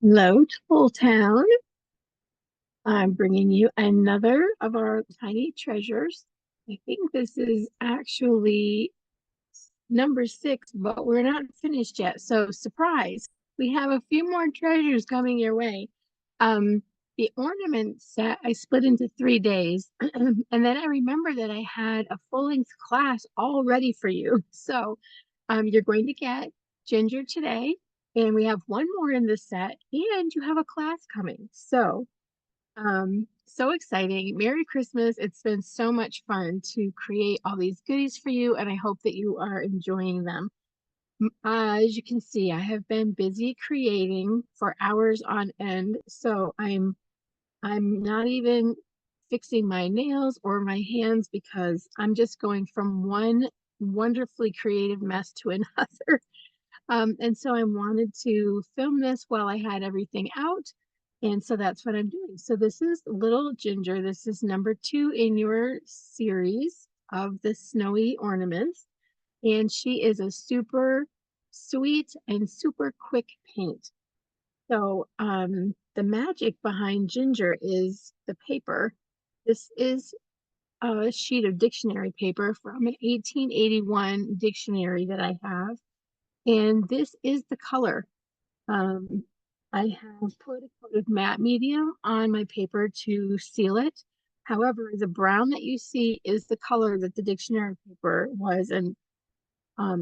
Hello, Tool Town. I'm bringing you another of our tiny treasures. I think this is actually number 6, but we're not finished yet. So, surprise, we have a few more treasures coming your way. Um, the ornament set I split into 3 days, and then I remember that I had a full-length class all ready for you. So, you're going to get Ginger today, and we have one more in the set, and you have a class coming. So exciting. Merry Christmas. It's been so much fun to create all these goodies for you, and I hope that you are enjoying them. As you can see, I have been busy creating for hours on end, so I'm not even fixing my nails or my hands because I'm just going from one wonderfully creative mess to another. And so I wanted to film this while I had everything out. And so that's what I'm doing. So this is Little Ginger. This is number 2 in your series of the snowy ornaments. And she is a super sweet and super quick paint. So the magic behind Ginger is the paper. This is a sheet of dictionary paper from an 1881 dictionary that I have. And this is the color. Um, I have put a coat of matte medium on my paper to seal it. However, the brown that you see is the color that the dictionary paper was. And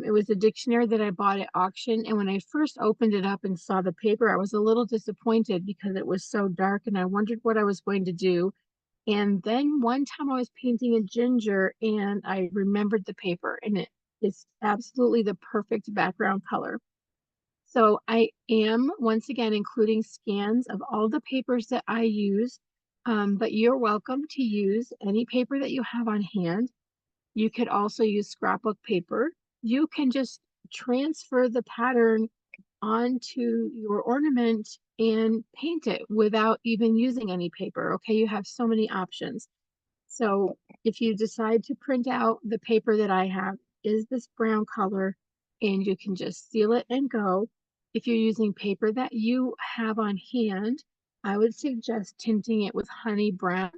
it was a dictionary that I bought at auction. And when I first opened it up and saw the paper, I was a little disappointed because it was so dark and I wondered what I was going to do. And then one time I was painting a ginger and I remembered the paper, and it is absolutely the perfect background color. So I am once again including scans of all the papers that I use, but you're welcome to use any paper that you have on hand. You could also use scrapbook paper. You can just transfer the pattern onto your ornament and paint it without even using any paper. Okay, you have so many options. So if you decide to print out, the paper that I have is this brown color, and you can just seal it and go. If you're using paper that you have on hand, I would suggest tinting it with honey brown,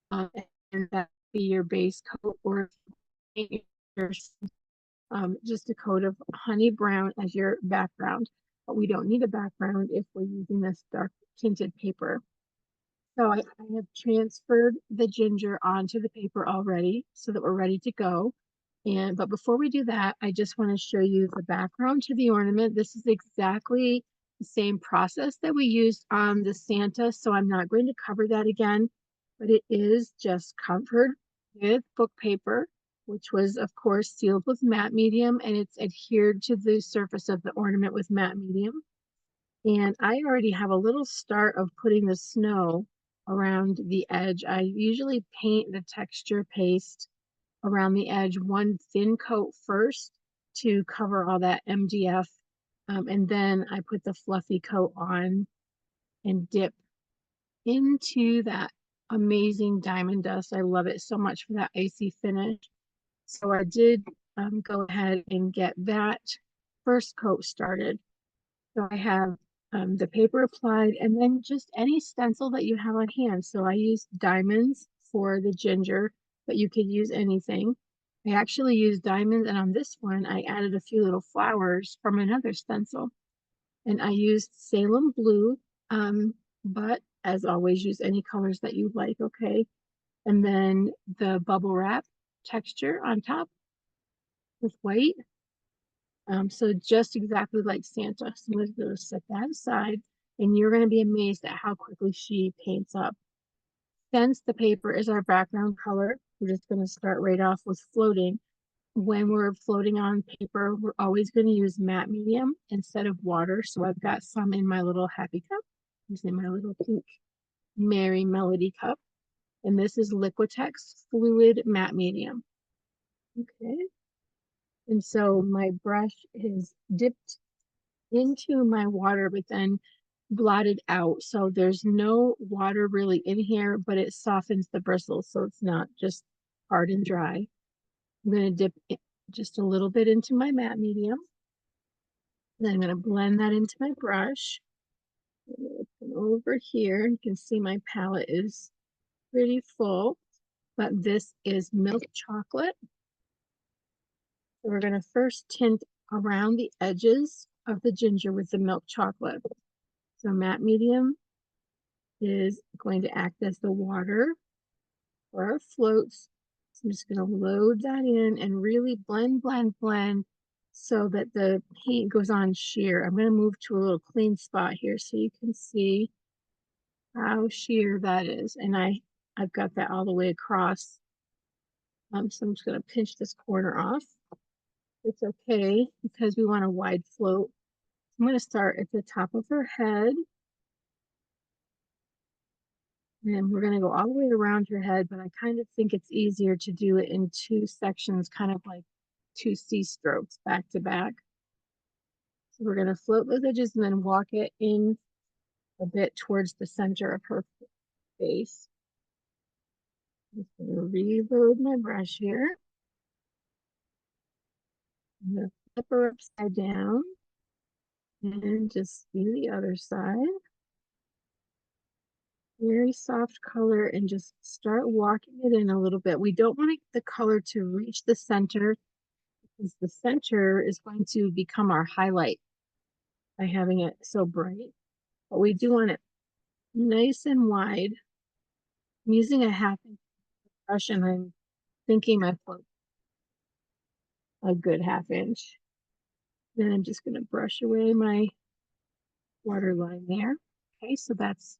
and that be your base coat, or just a coat of honey brown as your background. But we don't need a background if we're using this dark tinted paper. So I have transferred the ginger onto the paper already so that we're ready to go. But before we do that, I just want to show you the background to the ornament. This is exactly the same process that we used on the Santa, so I'm not going to cover that again, but it is just covered with book paper, which was of course sealed with matte medium, and it's adhered to the surface of the ornament with matte medium. And I already have a little start of putting the snow around the edge. I usually paint the texture paste around the edge one thin coat first to cover all that MDF. And then I put the fluffy coat on and dip into that amazing diamond dust. I love it so much for that icy finish. So I did go ahead and get that first coat started. So I have the paper applied, and then just any stencil that you have on hand. So I used diamonds for the ginger, but you could use anything. I actually used diamonds, and on this one, I added a few little flowers from another stencil. And I used Salem blue, but as always, use any colors that you like, okay? And then the bubble wrap texture on top with white. So just exactly like Santa. So I'm going to set that aside, and you're going to be amazed at how quickly she paints up. Since the paper is our background color, we're just going to start right off with floating. When we're floating on paper, we're always going to use matte medium instead of water. So I've got some in my little happy cup, using my little pink Merry Melody cup. And this is Liquitex Fluid Matte Medium. Okay. And so my brush is dipped into my water, but then blotted out. So there's no water really in here, but it softens the bristles. So it's not just hard and dry. I'm going to dip just a little bit into my matte medium. Then I'm going to blend that into my brush. over here, you can see my palette is pretty full, but this is milk chocolate. So we're going to first tint around the edges of the ginger with the milk chocolate. So matte medium is going to act as the water for our floats. So I'm just going to load that in and really blend, blend, blend so that the paint goes on sheer. I'm going to move to a little clean spot here so you can see how sheer that is. And I've got that all the way across. So I'm just going to pinch this corner off. It's okay because we want a wide float. I'm going to start at the top of her head. And we're going to go all the way around her head, but I kind of think it's easier to do it in two sections, kind of like two C strokes back to back. So we're going to float those edges and then walk it in a bit towards the center of her face. I'm just going to reload my brush here. I'm going to flip her upside down and just do the other side. Very soft color and just start walking it in a little bit. We don't want the color to reach the center because the center is going to become our highlight by having it so bright. But we do want it nice and wide. I'm using a 1/2 inch brush and I'm thinking my float a good 1/2 inch. Then I'm just going to brush away my waterline there. Okay, so that's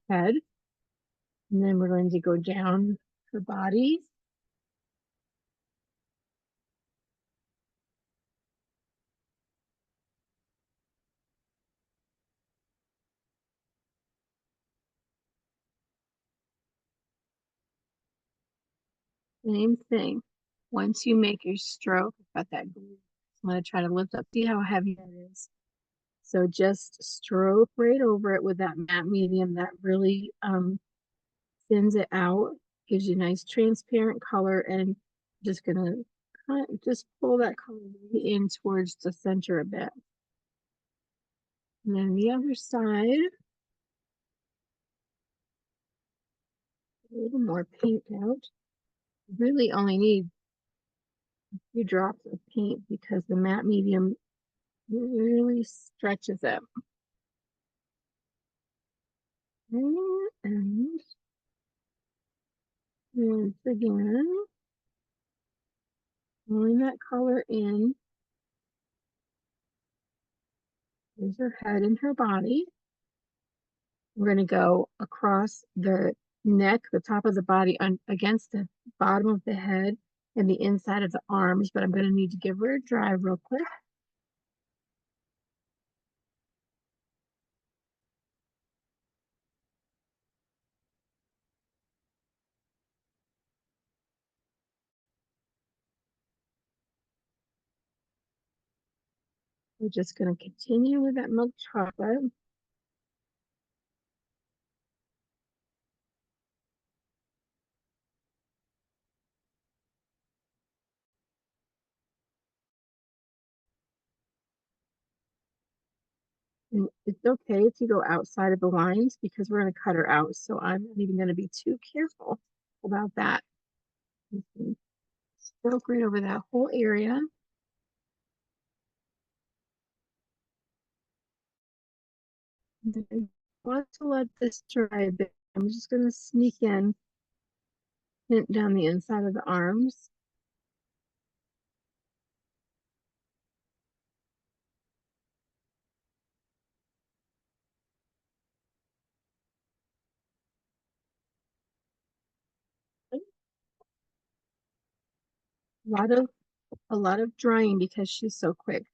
head. And then we're going to go down her body. Same thing. Once you make your stroke, I've got that glue. I'm going to try to lift up. See how heavy it is. So just stroke right over it with that matte medium that really thins it out, gives you nice transparent color, and just going to kind of just pull that color in towards the center a bit. And then the other side, a little more paint out. You really only need a few drops of paint because the matte medium really stretches it. And once again, pulling that color in. There's her head and her body. We're going to go across the neck, the top of the body, against the bottom of the head and the inside of the arms, but I'm going to need to give her a dry real quick. We're just going to continue with that milk chocolate. And it's okay if you go outside of the lines because we're going to cut her out. So I'm not even going to be too careful about that. Stroke right over that whole area. I want to let this dry a bit. I'm just going to sneak in, hint down the inside of the arms. A lot of drying because she's so quick.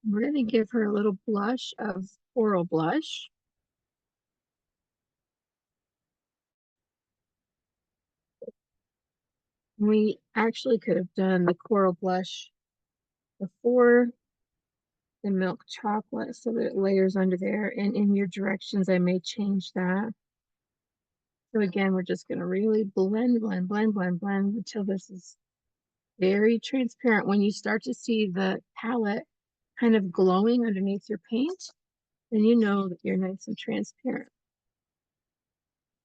We're going to give her a little blush of coral blush. We actually could have done the coral blush before the milk chocolate so that it layers under there. And in your directions, I may change that. So again, we're just going to really blend, blend, blend, blend, blend until this is very transparent. When you start to see the palette kind of glowing underneath your paint, then you know that you're nice and transparent.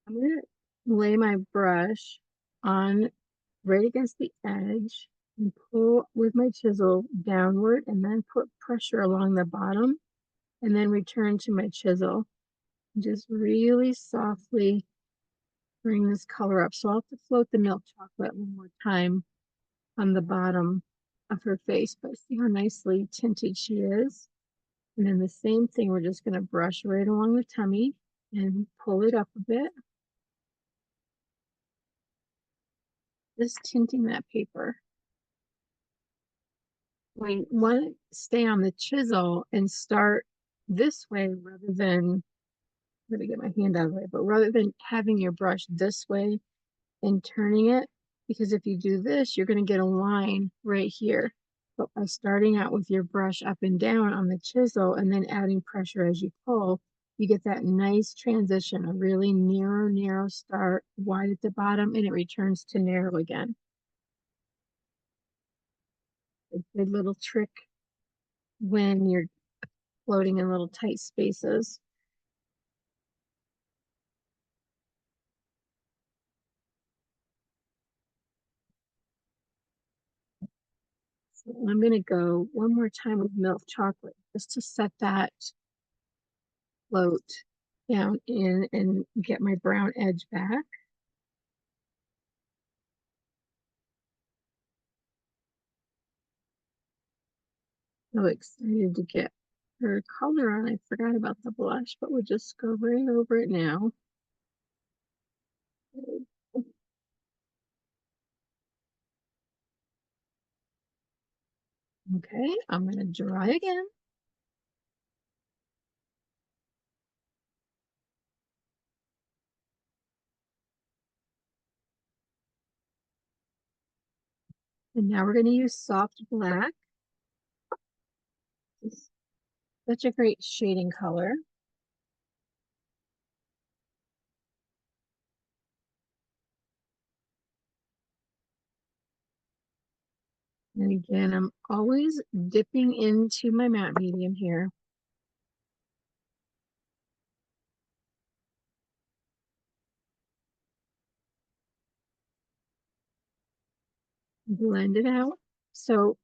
I'm going to lay my brush on right against the edge and pull with my chisel downward and then put pressure along the bottom and then return to my chisel. Just really softly bring this color up. So I'll have to float the milk chocolate one more time on the bottom of her face, but see how nicely tinted she is. And then the same thing, we're just going to brush right along the tummy and pull it up a bit. Just tinting that paper. We want to stay on the chisel and start this way rather than, I'm going to get my hand out of the way, but rather than having your brush this way and turning it, because if you do this, you're going to get a line right here. But by starting out with your brush up and down on the chisel and then adding pressure as you pull, you get that nice transition, a really narrow, narrow start, wide at the bottom, and it returns to narrow again. A good little trick when you're floating in little tight spaces. So I'm going to go one more time with milk chocolate just to set that float down in and get my brown edge back. So excited to get her color on. I forgot about the blush, but we'll just go right over it now. Okay, I'm going to dry again. And now we're going to use soft black. It's such a great shading color. And again, I'm always dipping into my matte medium here. Blend it out. So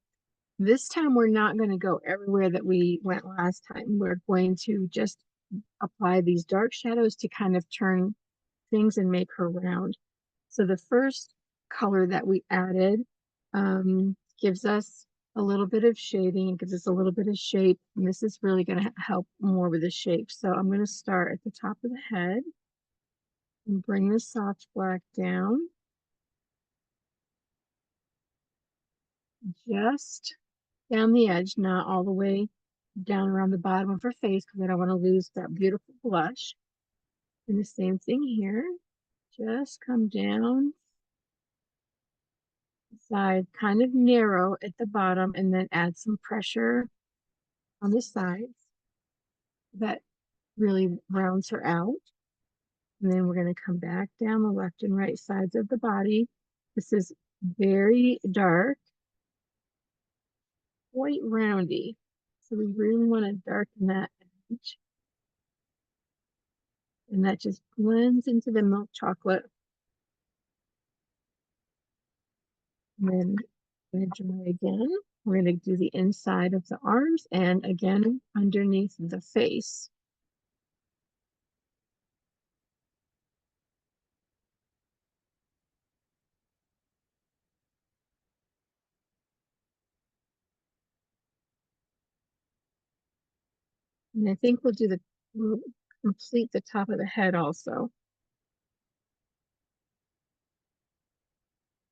this time we're not going to go everywhere that we went last time. We're going to just apply these dark shadows to kind of turn things and make her round. So the first color that we added gives us a little bit of shading. It gives us a little bit of shape. And this is really going to help more with the shape. So I'm going to start at the top of the head and bring the soft black down. Just down the edge, not all the way down around the bottom of her face because I don't want to lose that beautiful blush. And the same thing here. Just come down side, kind of narrow at the bottom, and then add some pressure on the sides. That really rounds her out. And then we're going to come back down the left and right sides of the body. This is very dark, quite roundy. So we really want to darken that edge. And that just blends into the milk chocolate. And then I'm going to dry again. We're going to do the inside of the arms and again underneath the face. And I think we'll complete the top of the head also.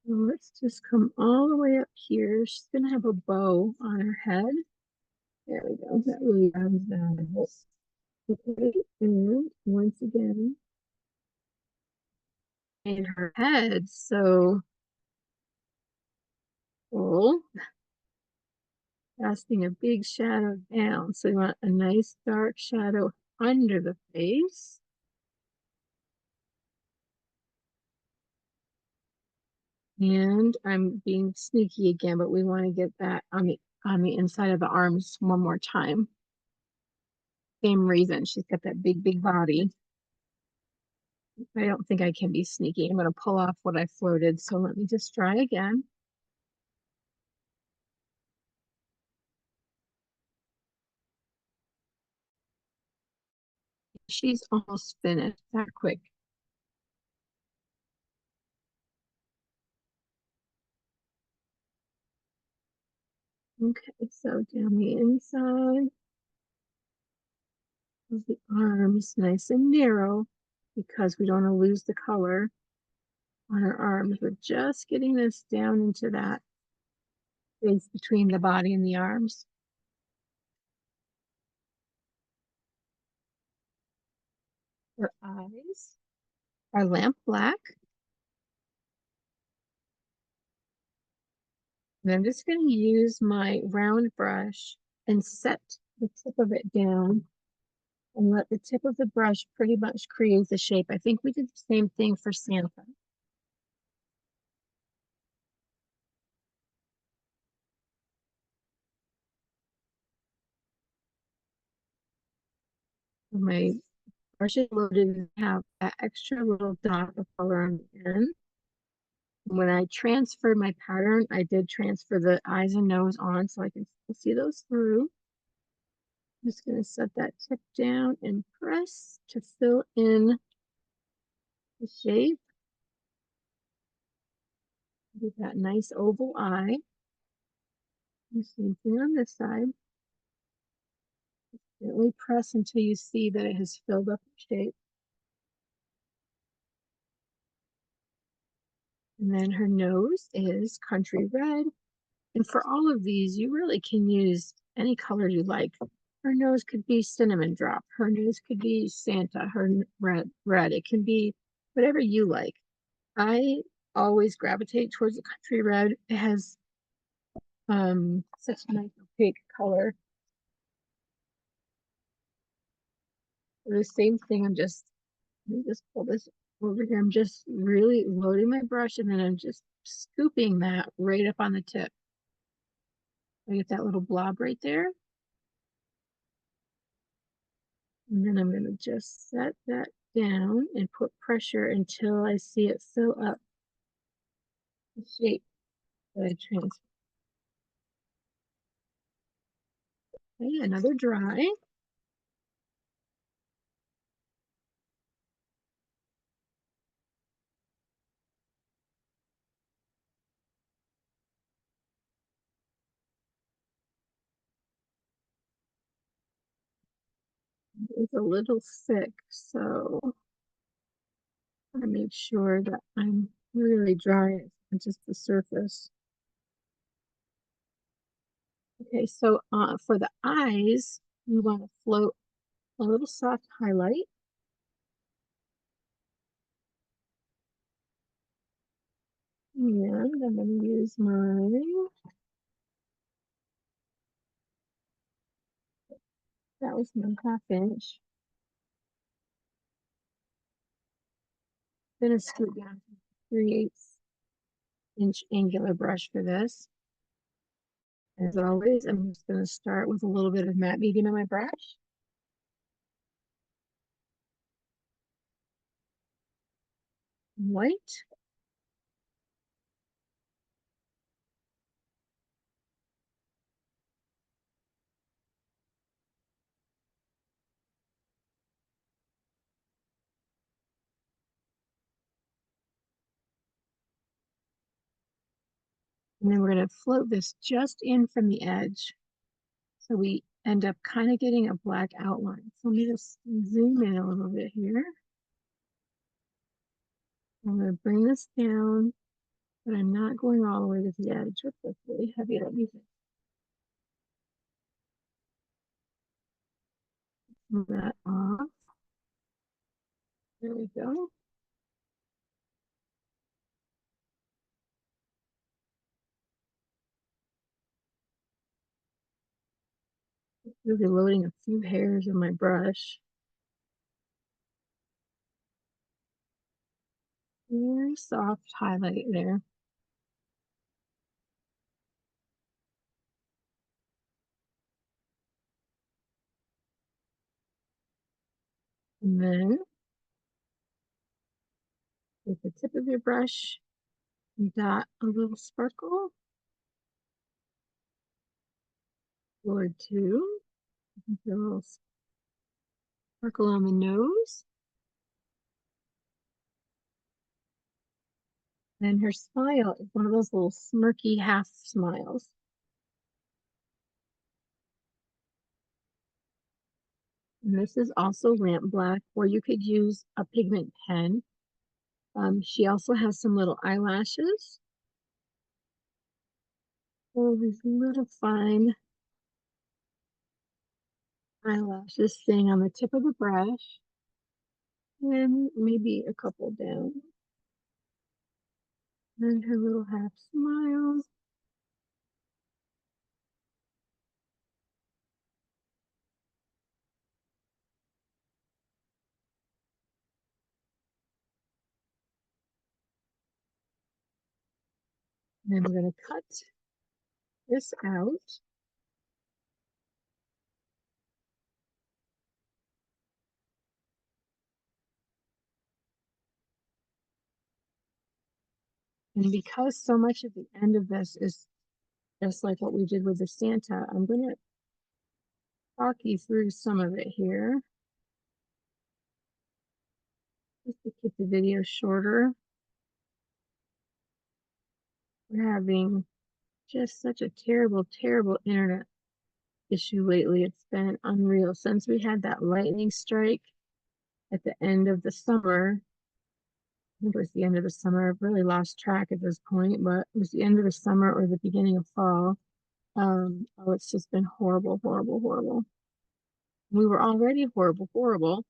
So let's just come all the way up here. She's going to have a bow on her head. There we go. That really rounds that out. Okay, and once again, in her head, so full, casting a big shadow down. So you want a nice dark shadow under the face. And I'm being sneaky again, but we want to get that on the inside of the arms one more time. Same reason. She's got that big body. I don't think I can be sneaky. I'm going to pull off what I floated. So let me just try again. She's almost finished that quick. Okay, so down the inside of the arms, nice and narrow, because we don't want to lose the color on her arms. We're just getting this down into that space between the body and the arms. Her eyes are lamp black. And I'm just going to use my round brush and set the tip of it down and let the tip of the brush pretty much create the shape. I think we did the same thing for Santa. My brush is loaded and have that extra little dot of color on the end. When I transferred my pattern, I did transfer the eyes and nose on so I can still see those through. I'm just going to set that tip down and press to fill in the shape. Get that nice oval eye. And same thing on this side. Gently press until you see that it has filled up the shape. And then her nose is country red. And for all of these, you really can use any color you like. Her nose could be cinnamon drop. Her nose could be Santa. Her red. It can be whatever you like. I always gravitate towards the country red. It has such a nice opaque color. The same thing. Let me just pull this over here. I'm just really loading my brush and then I'm just scooping that right up on the tip. I get that little blob right there. And then I'm going to just set that down and put pressure until I see it fill up the shape that I transferred. Okay, another dry. It's a little thick, so I make sure that I'm really dry on just the surface. Okay, so for the eyes, we want to float a little soft highlight. And I'm going to use that was my 1/2 inch. I'm going to scoot down to 3/8 inch angular brush for this. As always, I'm just going to start with a little bit of matte medium in my brush. White. And then we're going to float this just in from the edge. So we end up kind of getting a black outline. So let me just zoom in a little bit here. I'm going to bring this down, but I'm not going all the way to the edge. Oops, that's really heavy. Let me move that off. There we go. Really loading a few hairs in my brush. Very soft highlight there. And then with the tip of your brush, you dot a little sparkle or two. A little sparkle on the nose. And her smile is one of those little smirky half smiles. And this is also lamp black, or you could use a pigment pen. She also has some little eyelashes. Oh, these little fine eyelashes staying on the tip of the brush. And maybe a couple down. And her little half smiles. And then we're going to cut this out. And because so much of the end of this is just like what we did with the Santa, I'm going to talk you through some of it here, just to keep the video shorter. We're having just such a terrible, terrible internet issue lately. It's been unreal since we had that lightning strike at the end of the summer. I think it was the end of the summer. I've really lost track at this point, but it was the end of the summer or the beginning of fall. Oh, it's just been horrible, horrible, horrible. We were already horrible, horrible.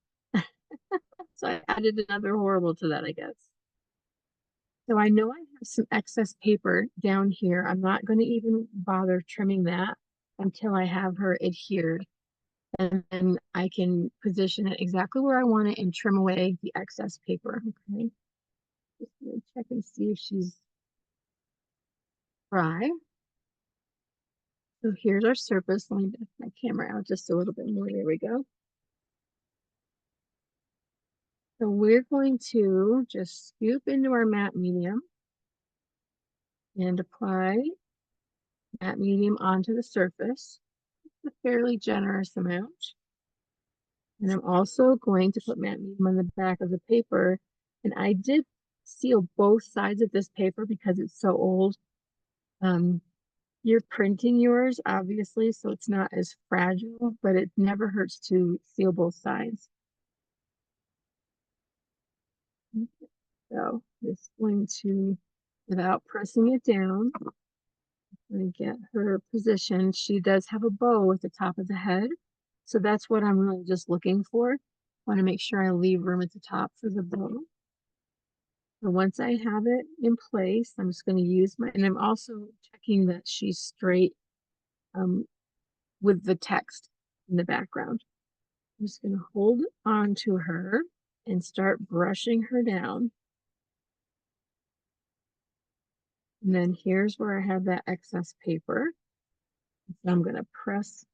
So I added another horrible to that, I guess. So I know I have some excess paper down here. I'm not going to even bother trimming that until I have her adhered. And then I can position it exactly where I want it and trim away the excess paper. Okay. Just gonna check and see if she's dry. So here's our surface. Let me back my camera out just a little bit more. There we go. So we're going to just scoop into our matte medium and apply matte medium onto the surface. It's a fairly generous amount. And I'm also going to put matte medium on the back of the paper. And I did seal both sides of this paper because it's so old. You're printing yours, obviously, so it's not as fragile, but it never hurts to seal both sides. So just going to, without pressing it down, I'm going to get her positioned. She does have a bow at the top of the head, so that's what I'm really just looking for. I want to make sure I leave room at the top for the bow. So once I have it in place, I'm just going to use my, and I'm also checking that she's straight with the text in the background. I'm just going to hold on to her and start brushing her down. And then here's where I have that excess paper. So I'm going to press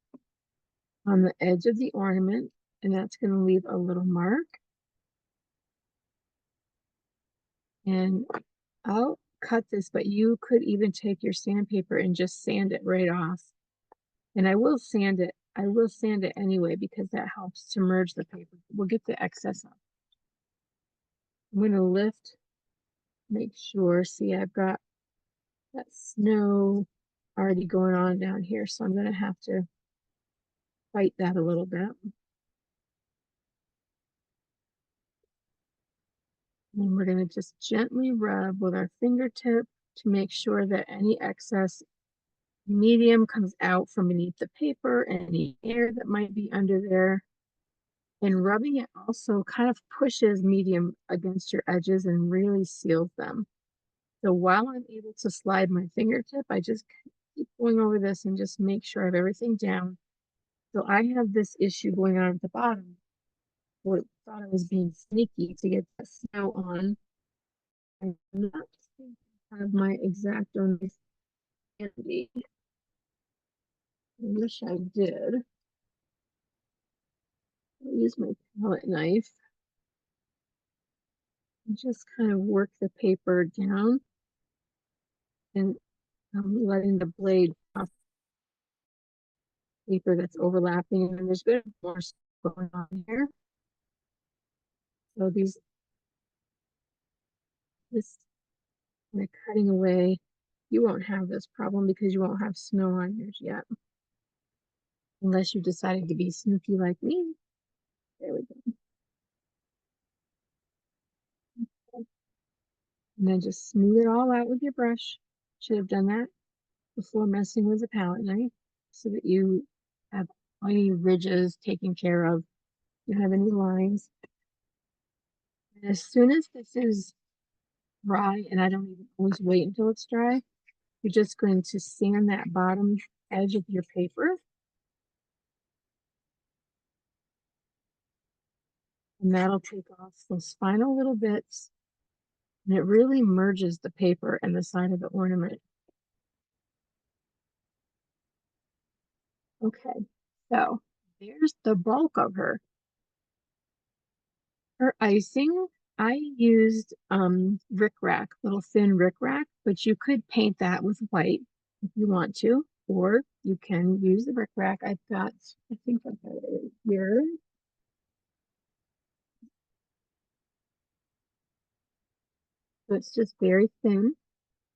on the edge of the ornament, and that's going to leave a little mark. And I'll cut this, but you could even take your sandpaper and just sand it right off. And I will sand it. I will sand it anyway because that helps to merge the paper. We'll get the excess off. I'm going to lift, make sure. See, I've got that snow already going on down here, so I'm going to have to fight that a little bit. And we're going to just gently rub with our fingertip to make sure that any excess medium comes out from beneath the paper, any air that might be under there. And rubbing it also kind of pushes medium against your edges and really seals them. So while I'm able to slide my fingertip, I just keep going over this and just make sure I have everything down. So I have this issue going on at the bottom. I thought I was being sneaky to get that snow on. I'm not going to have my X-Acto handy. I wish I did. I'll use my palette knife and just kind of work the paper down and letting the blade off paper that's overlapping, and there's good more stuff going on here. So this kind of cutting away, you won't have this problem because you won't have snow on yours yet, unless you decided to be sneaky like me. There we go. And then just smooth it all out with your brush. Should have done that before messing with the palette knife so that you have any ridges taken care of. You don't have any lines. And as soon as this is dry, and I don't even always wait until it's dry, you're just going to sand that bottom edge of your paper. And that'll take off those final little bits. And it really merges the paper and the side of the ornament. Okay, so there's the bulk of her. For icing, I used rickrack, little thin rickrack, but you could paint that with white if you want to, or you can use the rickrack. I think I've got it here. So it's just very thin.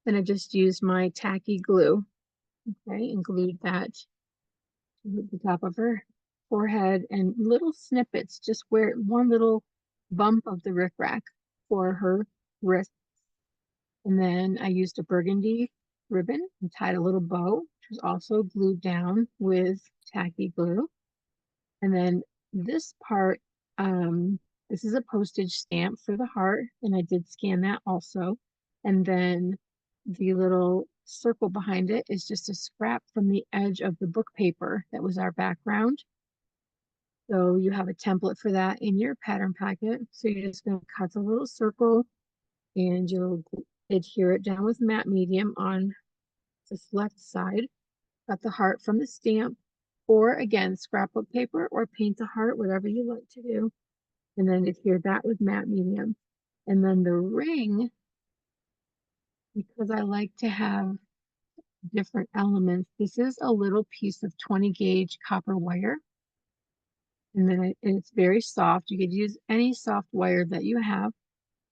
Then I just used my tacky glue, okay, and glued that to the top of her forehead and little snippets, just where one little bump of the rickrack for her wrist. And then I used a burgundy ribbon and tied a little bow, which was also glued down with tacky glue. And then this part, this is a postage stamp for the heart, and I did scan that also. And then the little circle behind it is just a scrap from the edge of the book paper that was our background. So you have a template for that in your pattern packet. So you're just going to cut a little circle and you'll adhere it down with matte medium on this left side. Cut the heart from the stamp, or again, scrapbook paper, or paint the heart, whatever you like to do. And then adhere that with matte medium. And then the ring, because I like to have different elements, this is a little piece of 20 gauge copper wire. And then it's very soft. You could use any soft wire that you have.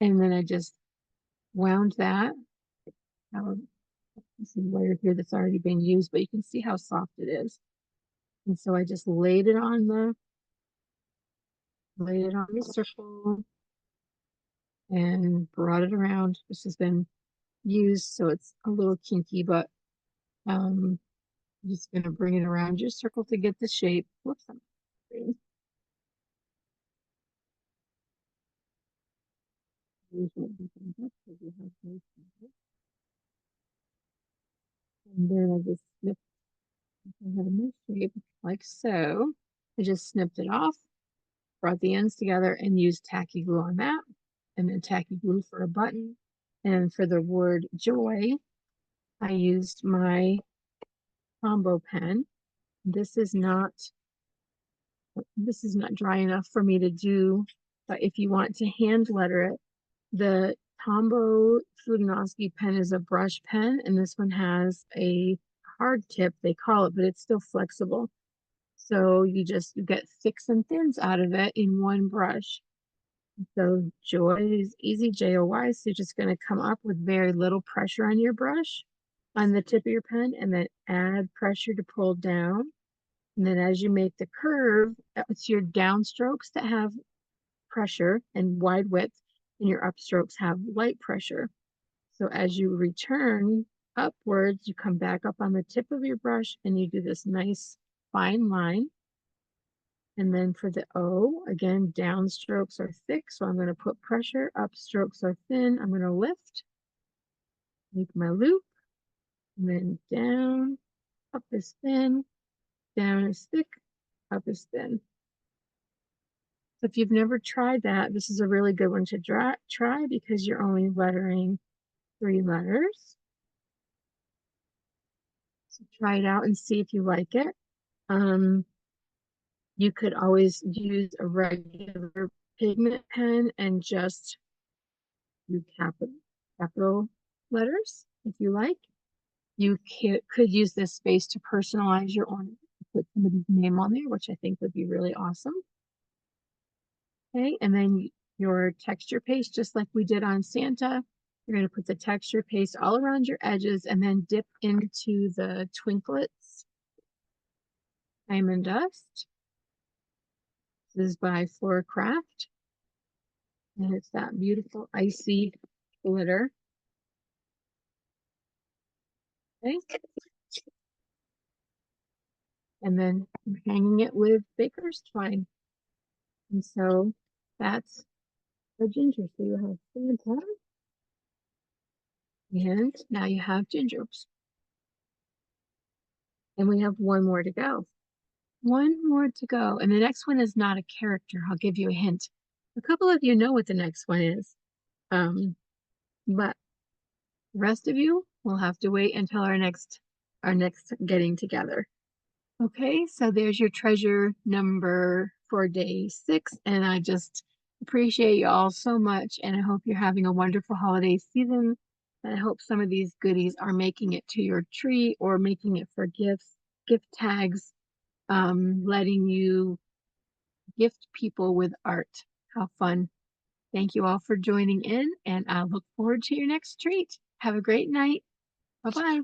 And then I just wound that. This is wire here that's already been used, but you can see how soft it is. And so I just laid it on the circle and brought it around. This has been used, so it's a little kinky, but I'm just gonna bring it around your circle to get the shape. Whoops, and then I just snipped my shape like so. I just snipped it off, brought the ends together, and used tacky glue on that, and then tacky glue for a button. And for the word joy, I used my combo pen. This is not dry enough for me to do, but if you want to hand letter it, the Tombow Fudinowski pen is a brush pen, and this one has a hard tip, they call it, but it's still flexible. So you get thicks and thins out of it in one brush. So joy is easy, Joy. So you're just going to come up with very little pressure on your brush on the tip of your pen, and then add pressure to pull down. And then as you make the curve, it's your downstrokes that have pressure and wide width, and your upstrokes have light pressure. So as you return upwards, you come back up on the tip of your brush and you do this nice fine line. And then for the O, again, downstrokes are thick, so I'm going to put pressure. Upstrokes are thin. I'm going to lift, make my loop, and then down, up is thin, down is thick, up is thin. So if you've never tried that, this is a really good one to try because you're only lettering 3 letters. So try it out and see if you like it. You could always use a regular pigment pen and just do capital letters if you like. You could use this space to personalize your ornament, put somebody's name on there, which I think would be really awesome. Okay, and then your texture paste, just like we did on Santa, you're going to put the texture paste all around your edges and then dip into the twinklets, diamond dust. This is by Flora Craft, and it's that beautiful icy glitter. Okay, and then I'm hanging it with baker's twine. And so that's the ginger. So you have Santa, and now you have gingers. And we have one more to go. One more to go. And the next one is not a character. I'll give you a hint. A couple of you know what the next one is. But the rest of you will have to wait until our next getting together. Okay, so there's your treasure number for day 6, and I just appreciate you all so much, and I hope you're having a wonderful holiday season. And I hope some of these goodies are making it to your tree or making it for gifts, gift tags, letting you gift people with art. How fun. Thank you all for joining in, and I look forward to your next treat. Have a great night. Bye-bye.